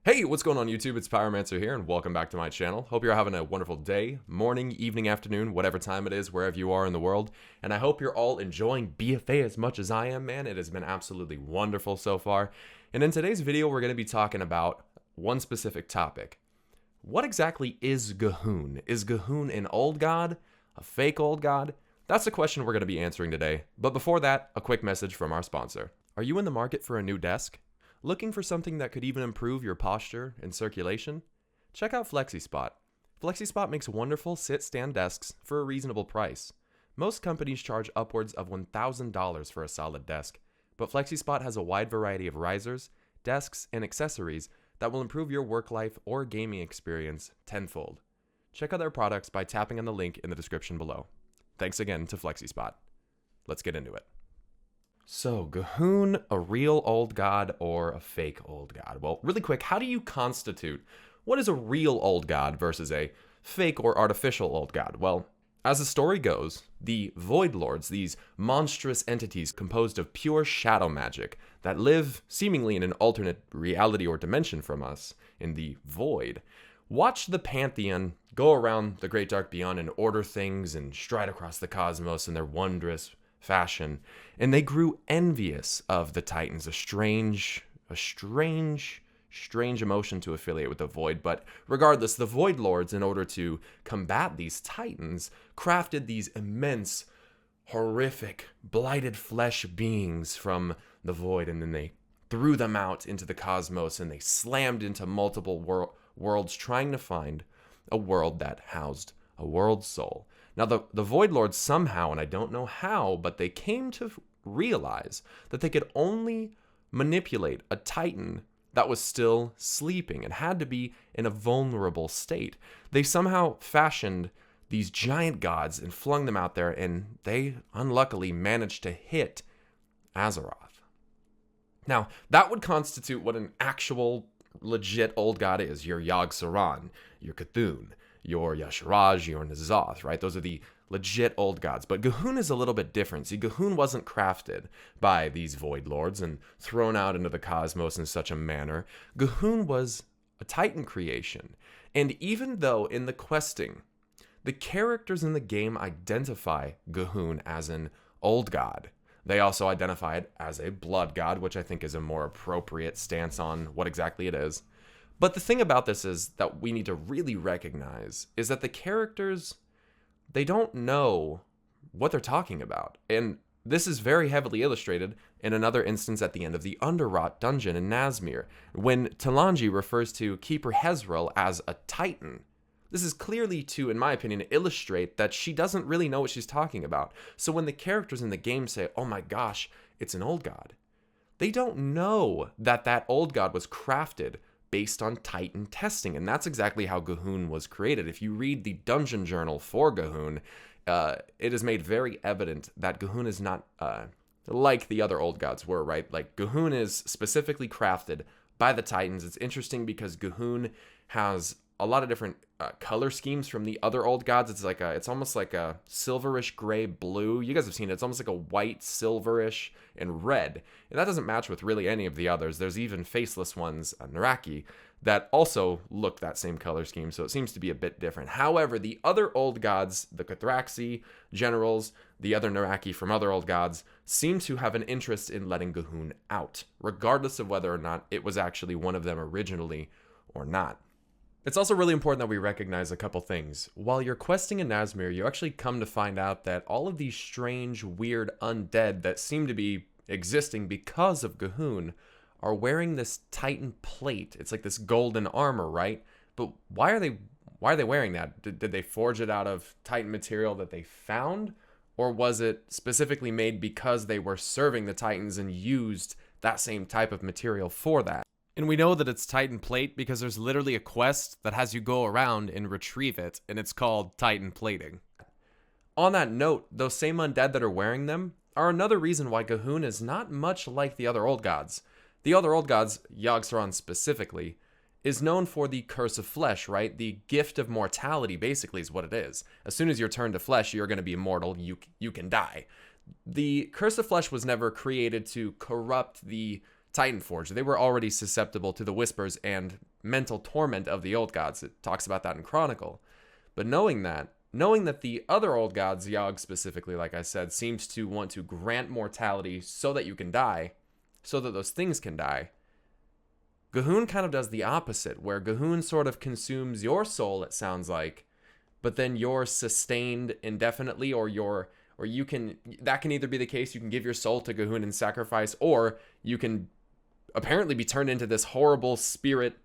Hey, what's going on YouTube? It's Pyromancer here, and welcome back to my channel. Hope you're having a wonderful day, morning, evening, afternoon, whatever time it is, wherever you are in the world. And I hope you're all enjoying BFA as much as I am, man. It has been absolutely wonderful so far. And in today's video, we're going to be talking about one specific topic. What exactly is G'huun? Is G'huun an old god? A fake old god? That's the question we're going to be answering today. But before that, a quick message from our sponsor. Are you in the market for a new desk? Looking for something that could even improve your posture and circulation? Check out FlexiSpot. FlexiSpot makes wonderful sit-stand desks for a reasonable price. Most companies charge upwards of $1,000 for a solid desk, but FlexiSpot has a wide variety of risers, desks, and accessories that will improve your work life or gaming experience tenfold. Check out their products by tapping on the link in the description below. Thanks again to FlexiSpot. Let's get into it. So, G'huun, a real old god or a fake old god? Well, really quick, how do you constitute what is a real old god versus a fake or artificial old god? Well, as the story goes, the Void Lords, these monstrous entities composed of pure shadow magic that live seemingly in an alternate reality or dimension from us, in the Void, watch the Pantheon go around the Great Dark Beyond and order things and stride across the cosmos in their wondrous fashion, and they grew envious of the Titans, a strange emotion to affiliate with the Void. But regardless, the Void Lords, in order to combat these Titans, crafted these immense, horrific, blighted flesh beings from the Void, and then they threw them out into the cosmos, and they slammed into multiple worlds, trying to find a world that housed a world soul. Now, the Void Lords somehow, and I don't know how, but they came to realize that they could only manipulate a Titan that was still sleeping and had to be in a vulnerable state. They somehow fashioned these giant gods and flung them out there, and they unluckily managed to hit Azeroth. Now, that would constitute what an actual legit old god is. Your Yogg-Saron, your Cthulhu, your Y'Shaarj, your N'Zoth, right? Those are the legit old gods. But G'huun is a little bit different. See, G'huun wasn't crafted by these Void Lords and thrown out into the cosmos in such a manner. G'huun was a Titan creation. And even though in the questing, the characters in the game identify G'huun as an old god, they also identify it as a blood god, which I think is a more appropriate stance on what exactly it is. But the thing about this is that we need to really recognize is that the characters, they don't know what they're talking about. And this is very heavily illustrated in another instance at the end of the Underrot dungeon in Nazmir, when Talanji refers to Keeper Hezrel as a Titan. This is clearly to, in my opinion, illustrate that she doesn't really know what she's talking about. So when the characters in the game say, oh my gosh, it's an old god, they don't know that that old god was crafted based on Titan testing, and that's exactly how G'huun was created. If you read the dungeon journal for G'huun, it is made very evident that G'huun is not like the other old gods were, right? Like, G'huun is specifically crafted by the Titans. It's interesting because G'huun has a lot of different color schemes from the other old gods. It's almost like a silverish gray blue. You guys have seen it. It's almost like a white, silverish, and red. And that doesn't match with really any of the others. There's even faceless ones, Naraki, that also look that same color scheme. So it seems to be a bit different. However, the other old gods, the Cathraxi generals, the other Naraki from other old gods, seem to have an interest in letting G'huun out, regardless of whether or not it was actually one of them originally or not. It's also really important that we recognize a couple things. While you're questing in Nazmir, you actually come to find out that all of these strange, weird undead that seem to be existing because of G'huun are wearing this Titan plate. It's like this golden armor, right? But why are they wearing that? Did they forge it out of Titan material that they found? Or was it specifically made because they were serving the Titans and used that same type of material for that? And we know that it's Titan plate because there's literally a quest that has you go around and retrieve it, and it's called Titan plating. On that note, those same undead that are wearing them are another reason why G'huun is not much like the other old gods. The other old gods, Yogg-Saron specifically, is known for the curse of flesh, right? The gift of mortality basically is what it is. As soon as you're turned to flesh, you're going to be immortal, you can die. The curse of flesh was never created to corrupt the Titan Forge. They were already susceptible to the whispers and mental torment of the old gods. It talks about that in Chronicle. But knowing that the other old gods, Yogg specifically, like I said, seems to want to grant mortality so that you can die, so that those things can die, G'huun kind of does the opposite, where G'huun sort of consumes your soul, it sounds like, but then you're sustained indefinitely, that can either be the case, you can give your soul to G'huun in sacrifice, or you can apparently be turned into this horrible spirit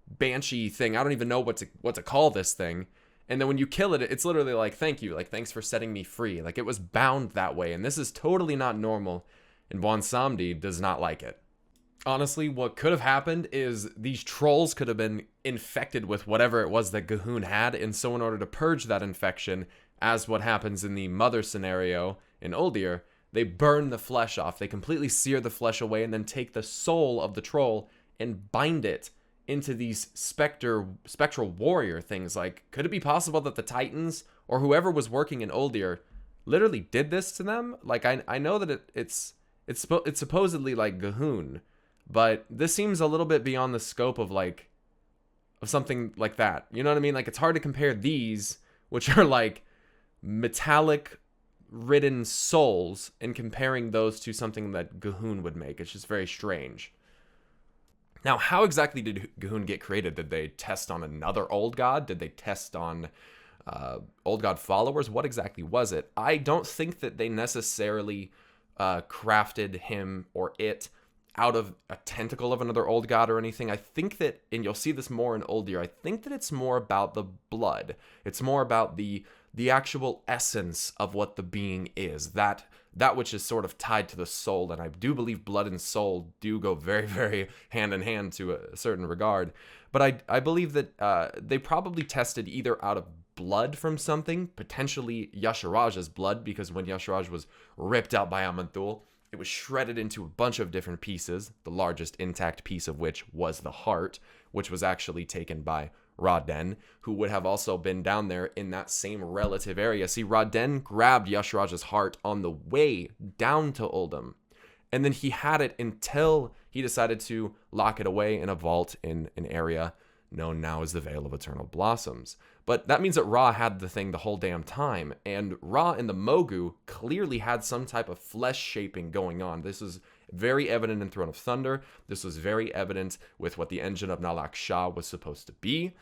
banshee thing. I don't even know what to call this thing. And then when you kill it, it's literally like, thank you, like, thanks for setting me free. Like, it was bound that way, and this is totally not normal, and Bwonsamdi does not like it. Honestly, what could have happened is these trolls could have been infected with whatever it was that G'huun had, and so in order to purge that infection, as what happens in the mother scenario in Uldir, they burn the flesh off. They completely sear the flesh away and then take the soul of the troll and bind it into these spectral warrior things. Like, could it be possible that the Titans or whoever was working in Uldir literally did this to them? Like, I know that it's supposedly like G'huun, but this seems a little bit beyond the scope of something like that. You know what I mean? Like, it's hard to compare these, which are like metallic ridden souls, and comparing those to something that G'huun would make. It's just very strange. Now, how exactly did G'huun get created? Did they test on another old god? Did they test on old god followers? What exactly was it? I don't think that they necessarily crafted him or it out of a tentacle of another old god or anything. I think that, and you'll see this more in Uldir, I think that it's more about the blood. It's more about the actual essence of what the being is, that which is sort of tied to the soul. And I do believe blood and soul do go very, very hand in hand to a certain regard. But I believe that they probably tested either out of blood from something, potentially Yasharaj's blood, because when Yasharaj was ripped out by Aman'Thul, it was shredded into a bunch of different pieces, the largest intact piece of which was the heart, which was actually taken by Ra-Den, who would have also been down there in that same relative area. See, Ra-Den grabbed Yasharaj's heart on the way down to Uldum, and then he had it until he decided to lock it away in a vault in an area known now as the Vale of Eternal Blossoms. But that means that Ra had the thing the whole damn time, and Ra and the Mogu clearly had some type of flesh shaping going on. This is very evident in Throne of Thunder. This was very evident with what the engine of Nalak Shah was supposed to be.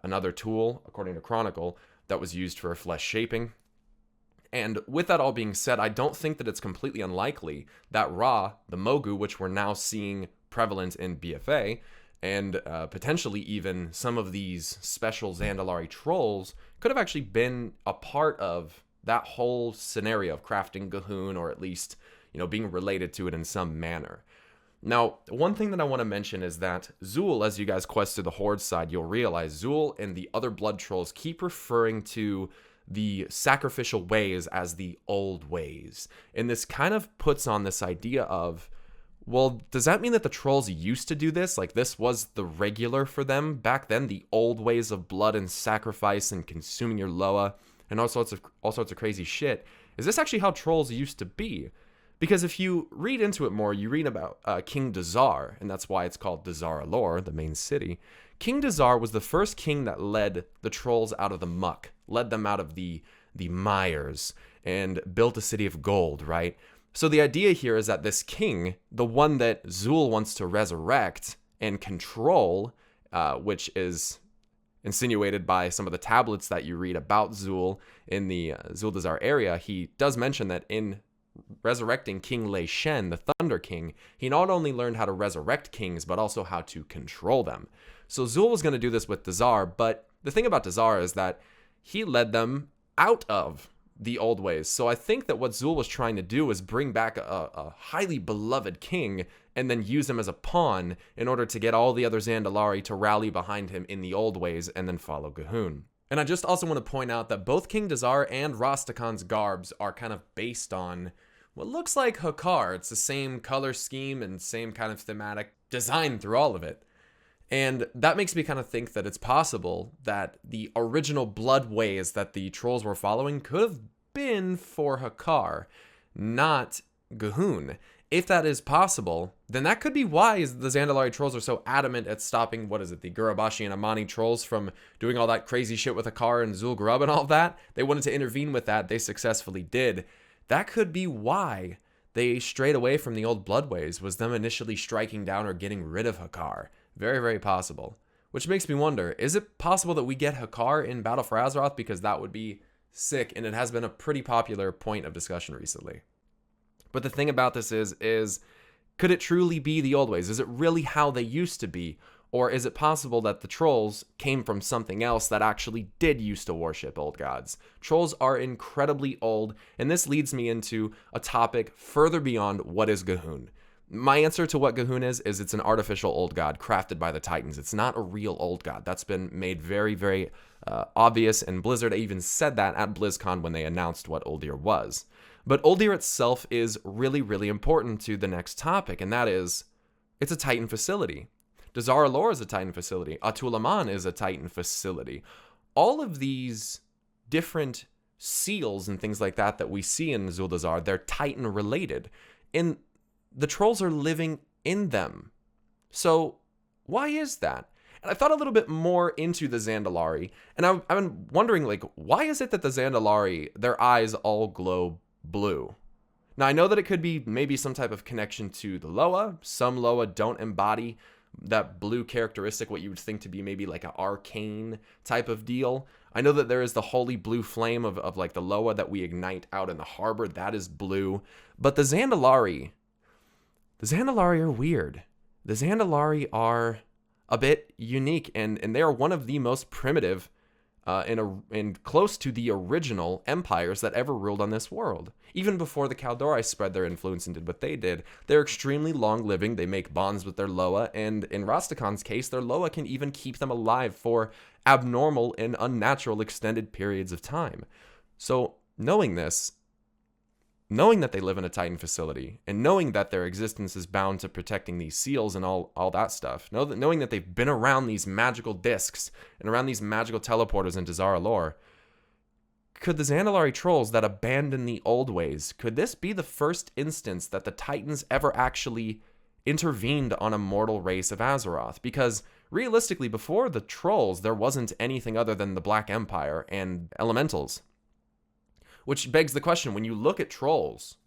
Another tool, according to Chronicle, that was used for flesh shaping. And with that all being said, I don't think that it's completely unlikely that Ra, the Mogu, which we're now seeing prevalent in BFA, and potentially even some of these special Zandalari trolls, could have actually been a part of that whole scenario of crafting G'huun, or at least, being related to it in some manner. Now, one thing that I want to mention is that Zul, as you guys quest to the Horde side, you'll realize Zul and the other blood trolls keep referring to the sacrificial ways as the old ways. And this kind of puts on this idea of, well, does that mean that the trolls used to do this? Like, this was the regular for them back then, the old ways of blood and sacrifice and consuming your Loa and all sorts of crazy shit. Is this actually how trolls used to be? Because if you read into it more, you read about King Dazar, and that's why it's called Dazar Alor, the main city. King Dazar was the first king that led the trolls out of the muck, led them out of the mires, and built a city of gold, right? So the idea here is that this king, the one that Zul wants to resurrect and control, which is insinuated by some of the tablets that you read about Zul in the Zuldazar area, he does mention that in resurrecting King Lei Shen, the Thunder King, he not only learned how to resurrect kings, but also how to control them. So Zul was going to do this with Dazar, but the thing about Dazar is that he led them out of the old ways. So I think that what Zul was trying to do is bring back a highly beloved king and then use him as a pawn in order to get all the other Zandalari to rally behind him in the old ways and then follow G'huun. And I just also want to point out that both King Dazar and Rastakhan's garbs are kind of based on what looks like Hakkar. It's the same color scheme and same kind of thematic design through all of it. And that makes me kind of think that it's possible that the original blood ways that the trolls were following could have been for Hakkar, not G'huun. If that is possible, then that could be why the Zandalari trolls are so adamant at stopping, the Gurabashi and Amani trolls from doing all that crazy shit with Akar and Zul'Gurub and all that. They wanted to intervene with that. They successfully did. That could be why they strayed away from the old bloodways, was them initially striking down or getting rid of Hakar. Very, very possible. Which makes me wonder, is it possible that we get Hakar in Battle for Azeroth? Because that would be sick, and it has been a pretty popular point of discussion recently. But the thing about this is could it truly be the old ways? Is it really how they used to be? Or is it possible that the trolls came from something else that actually did used to worship old gods? Trolls are incredibly old, and this leads me into a topic further beyond what is Gahun. My answer to what Gahun is it's an artificial old god crafted by the Titans. It's not a real old god. That's been made very, very obvious, and Blizzard even said that at BlizzCon when they announced what Uldir was. But Uldir itself is really, really important to the next topic, and that is, it's a Titan facility. Dazara Lore is a Titan facility. Atul-Aman is a Titan facility. All of these different seals and things like that we see in Zuldazar, they're Titan related. And the trolls are living in them. So why is that? And I thought a little bit more into the Zandalari, and I've been wondering, why is it that the Zandalari, their eyes all glow blue? Now, I know that it could be maybe some type of connection to the Loa. Some Loa don't embody that blue characteristic, what you would think to be maybe like an arcane type of deal. I know that there is the holy blue flame of the Loa that we ignite out in the harbor. That is blue. But the Zandalari are weird. The Zandalari are a bit unique, and they are one of the most primitive and close to the original empires that ever ruled on this world. Even before the Kaldori spread their influence and did what they did, they're extremely long-living. They make bonds with their Loa, and in Rastakan's case, their Loa can even keep them alive for abnormal and unnatural extended periods of time. So, knowing this, knowing that they live in a Titan facility, and knowing that their existence is bound to protecting these seals and all that stuff, knowing that they've been around these magical discs and around these magical teleporters in Dazara Lore, could the Zandalari trolls that abandon the old ways, could this be the first instance that the Titans ever actually intervened on a mortal race of Azeroth? Because realistically, before the trolls, there wasn't anything other than the Black Empire and elementals. Which begs the question, when you look at trolls,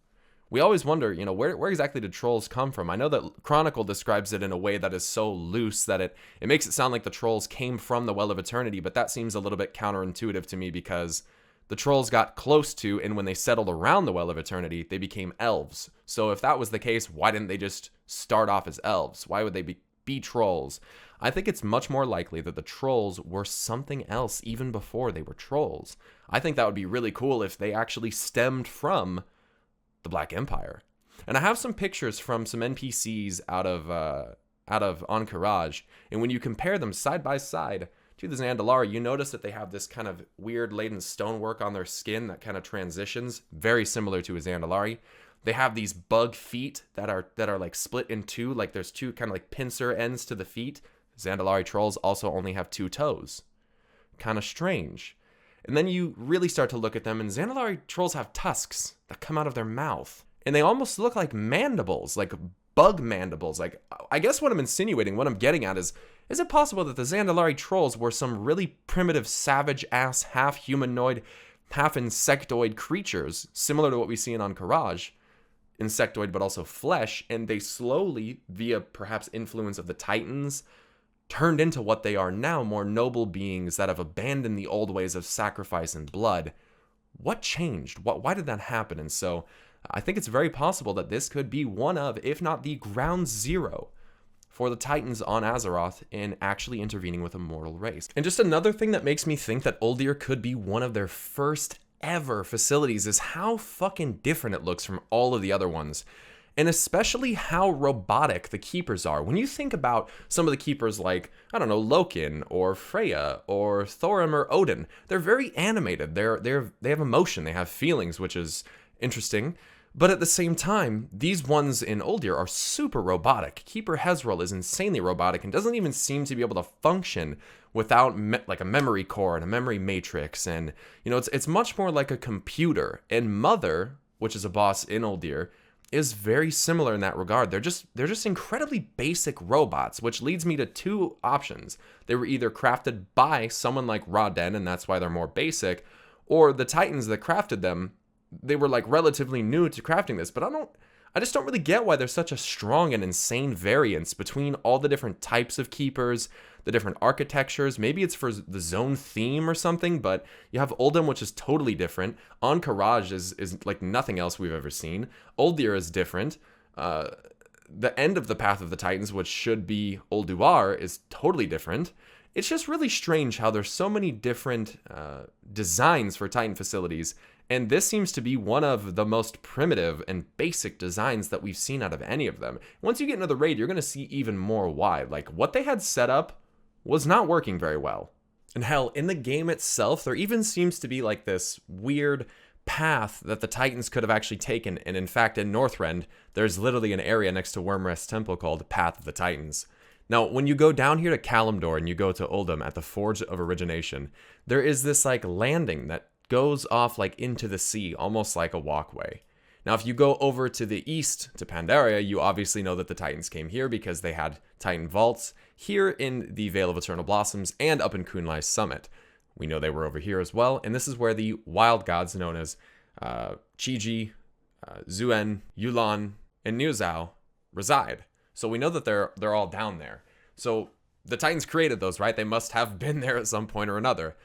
we always wonder, where exactly did trolls come from? I know that Chronicle describes it in a way that is so loose that it makes it sound like the trolls came from the Well of Eternity, but that seems a little bit counterintuitive to me, because the trolls got close to, and when they settled around the Well of Eternity, they became elves. So if that was the case, why didn't they just start off as elves? Why would they be trolls? I think it's much more likely that the trolls were something else even before they were trolls. I think that would be really cool if they actually stemmed from the Black Empire. And I have some pictures from some NPCs out of Ahn'Qiraj, and when you compare them side by side to the Zandalari, you notice that they have this kind of weird laden stonework on their skin that kind of transitions, very similar to a Zandalari. They have these bug feet that are like split in two, like there's two kind of like pincer ends to the feet. Zandalari trolls also only have 2 toes. Kind of strange. And then you really start to look at them, and Zandalari trolls have tusks that come out of their mouth. And they almost look like mandibles, like bug mandibles. Like, I guess what I'm insinuating, what I'm getting at is it possible that the Zandalari trolls were some really primitive, savage-ass, half-humanoid, half-insectoid creatures, similar to what we see in Ahn'Qiraj? Insectoid, but also flesh, and they slowly, via perhaps influence of the Titans, turned into what they are now, more noble beings that have abandoned the old ways of sacrifice and blood. What changed? Why did that happen? And so I think it's very possible that this could be one of, if not the ground zero, for the Titans on Azeroth in actually intervening with a mortal race. And just another thing that makes me think that Uldir could be one of their first ever facilities is how fucking different it looks from all of the other ones. And especially how robotic the keepers are. When you think about some of the keepers like, I don't know, Loken or Freya or Thorim or Odin, they're very animated. They have emotion, they have feelings, which is interesting. But at the same time, these ones in Uldir are super robotic. Keeper Hezrel is insanely robotic and doesn't even seem to be able to function without like a memory core and a memory matrix. And, it's much more like a computer. And Mother, which is a boss in Uldir, is very similar in that regard. They're just incredibly basic robots, which leads me to two options. They were either crafted by someone like Ra-Den, and that's why they're more basic, or the Titans that crafted them, they were like relatively new to crafting this. But I just don't really get why there's such a strong and insane variance between all the different types of keepers, the different architectures. Maybe it's for the zone theme or something, but you have Uldum, which is totally different. Ahn'Qiraj is like nothing else we've ever seen. Uldir is different. The end of the Path of the Titans, which should be Ulduar, is totally different. It's just really strange how there's so many different designs for Titan facilities, and this seems to be one of the most primitive and basic designs that we've seen out of any of them. Once you get into the raid, you're going to see even more why. Like, what they had set up was not working very well. And hell, in the game itself, there even seems to be like this weird path that the Titans could have actually taken. And in fact, in Northrend, there's literally an area next to Wyrmrest Temple called Path of the Titans. Now, when you go down here to Kalimdor and you go to Uldum at the Forge of Origination, there is this like landing that goes off like into the sea, almost like a walkway. Now, if you go over to the east to Pandaria, you obviously know that the Titans came here because they had Titan vaults here in the Vale of Eternal Blossoms and up in Kunlai's Summit. We know they were over here as well, and this is where the wild gods known as Chi-Ji, Zuen, Yulan, and Niuzao reside. So we know that they're all down there. So the Titans created those, right? They must have been there at some point or another.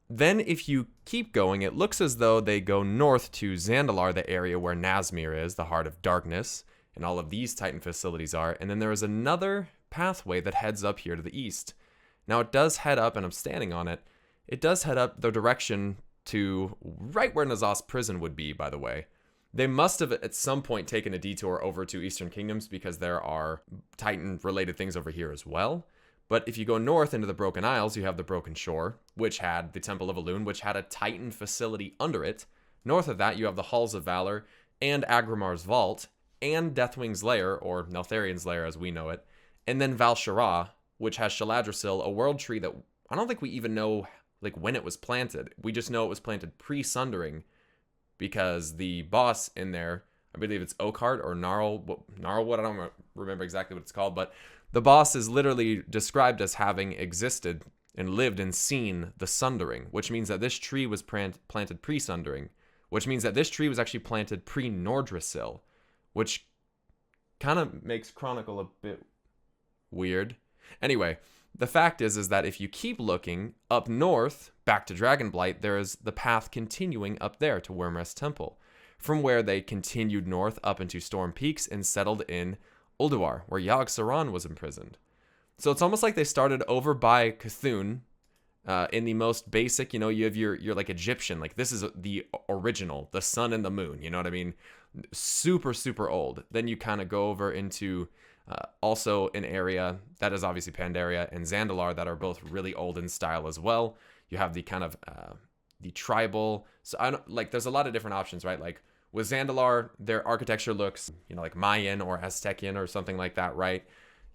Then if you keep going, it looks as though they go north to Zandalar, the area where Nazmir is, the Heart of Darkness, and all of these Titan facilities are. And then there is another pathway that heads up here to the east. Now it does head up, and I'm standing on it, it does head up the direction to right where N'Zoth's prison would be, by the way. They must have at some point taken a detour over to Eastern Kingdoms because there are Titan-related things over here as well. But if you go north into the Broken Isles, you have the Broken Shore, which had the Temple of Elune, which had a Titan facility under it. North of that, you have the Halls of Valor and Agrimar's Vault and Deathwing's Lair, or Neltharion's Lair as we know it. And then Val'Sharah, which has Shaladrasil, a world tree that I don't think we even know like when it was planted. We just know it was planted pre-Sundering because the boss in there, I believe it's Oakheart or Gnarlwood, I don't remember exactly what it's called, but the boss is literally described as having existed and lived and seen the Sundering, which means that this tree was planted pre-Sundering, which means that this tree was actually planted pre-Nordrasil, which kind of makes Chronicle a bit weird. Anyway, the fact is that if you keep looking up north, back to Dragonblight, there is the path continuing up there to Wyrmrest Temple, from where they continued north up into Storm Peaks and settled in Ulduar, where Yogg-Saron was imprisoned. So it's almost like they started over by Cthulhu, in the most basic, you know, you have your like Egyptian, like this is the original, the sun and the moon, you know what I mean? Super, super old. Then you kind of go over into also an area that is obviously Pandaria and Zandalar that are both really old in style as well. You have the kind of the tribal, so I don't like, there's a lot of different options, right? Like with Zandalar, their architecture looks, you know, like Mayan or Aztecian or something like that, right?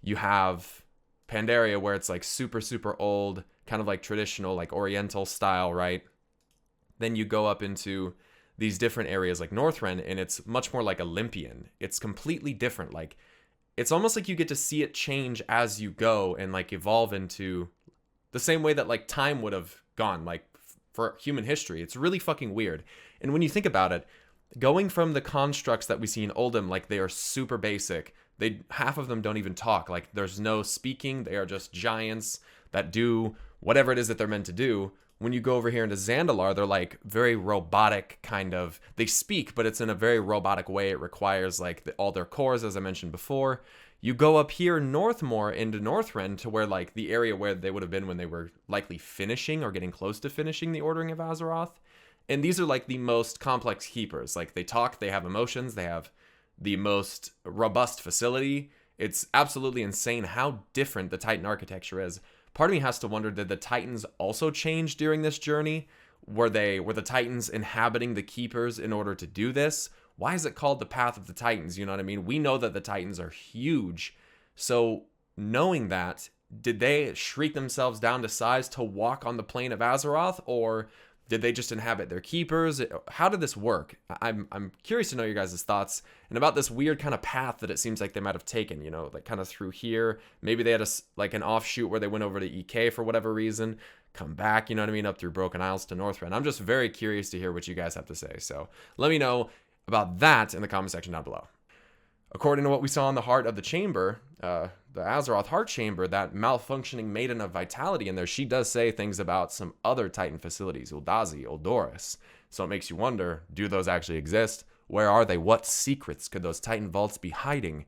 You have Pandaria where it's like super, super old, kind of like traditional, like Oriental style, right? Then you go up into these different areas like Northrend, and it's much more like Olympian. It's completely different. Like, it's almost like you get to see it change as you go and like evolve into the same way that like time would have gone, like for human history. It's really fucking weird. And when you think about it, going from the constructs that we see in Uldum, like they are super basic. Half of them don't even talk. Like there's no speaking. They are just giants that do whatever it is that they're meant to do. When you go over here into Zandalar, they're like very robotic kind of. They speak, but it's in a very robotic way. It requires like all their cores, as I mentioned before. You go up here north more into Northrend to where like the area where they would have been when they were likely finishing or getting close to finishing the Ordering of Azeroth. And these are like the most complex keepers. Like they talk, they have emotions, they have the most robust facility. It's absolutely insane how different the Titan architecture is. Part of me has to wonder, did the Titans also change during this journey? Were the Titans inhabiting the Keepers in order to do this? Why is it called the Path of the Titans? You know what I mean? We know that the Titans are huge. So knowing that, did they shrink themselves down to size to walk on the plane of Azeroth? Or Did they just inhabit their keepers? How did this work? I'm curious to know your guys' thoughts and about this weird kind of path that it seems like they might have taken, you know, like kind of through here. Maybe they had like an offshoot where they went over to EK for whatever reason, come back, you know what I mean, up through Broken Isles to Northrend. I'm just very curious to hear what you guys have to say. So let me know about that in the comment section down below. According to what we saw in the heart of the chamber, the Azeroth heart chamber, that malfunctioning maiden of vitality in there, she does say things about some other Titan facilities, Uldazi, Uldoris. So it makes you wonder, do those actually exist? Where are they? What secrets could those Titan vaults be hiding?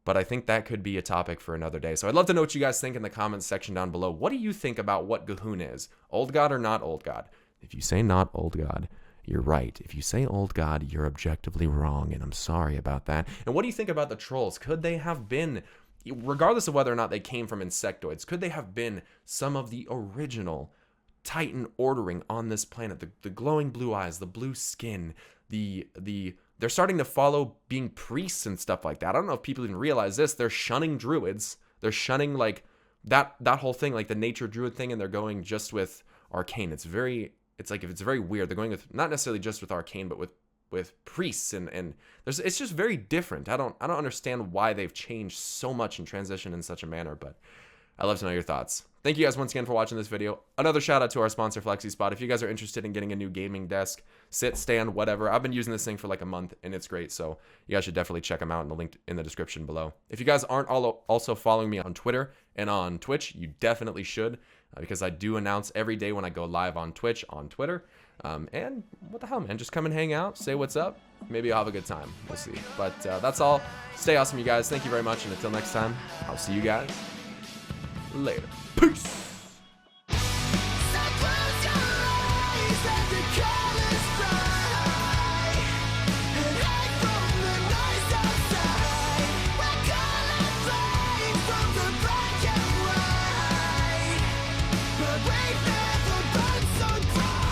But I think that could be a topic for another day. So I'd love to know what you guys think in the comments section down below. What do you think about what G'huun is? Old God or not old God? If you say not old God, you're right. If you say old God, you're objectively wrong, and I'm sorry about that. And what do you think about the trolls? Could they have been, regardless of whether or not they came from insectoids, could they have been some of the original Titan ordering on this planet? The glowing blue eyes, the blue skin, they're starting to follow being priests and stuff like that. I don't know if people even realize this. They're shunning druids. They're shunning like that whole thing, like the nature druid thing, and they're going just with arcane. It's very weird. They're going with not necessarily just with arcane, but with priests and it's just very different. I don't understand why they've changed so much and transitioned in such a manner, but I'd love to know your thoughts. Thank you guys once again for watching this video. Another shout out to our sponsor, FlexiSpot. If you guys are interested in getting a new gaming desk, sit, stand, whatever, I've been using this thing for like a month and it's great. So you guys should definitely check them out in the link in the description below. If you guys aren't also following me on Twitter and on Twitch, you definitely should, because I do announce every day when I go live on Twitch, on Twitter. And what the hell, man, just come and hang out, say what's up. Maybe I'll have a good time. We'll see. But that's all. Stay awesome, you guys. Thank you very much. And until next time, I'll see you guys later. Peace.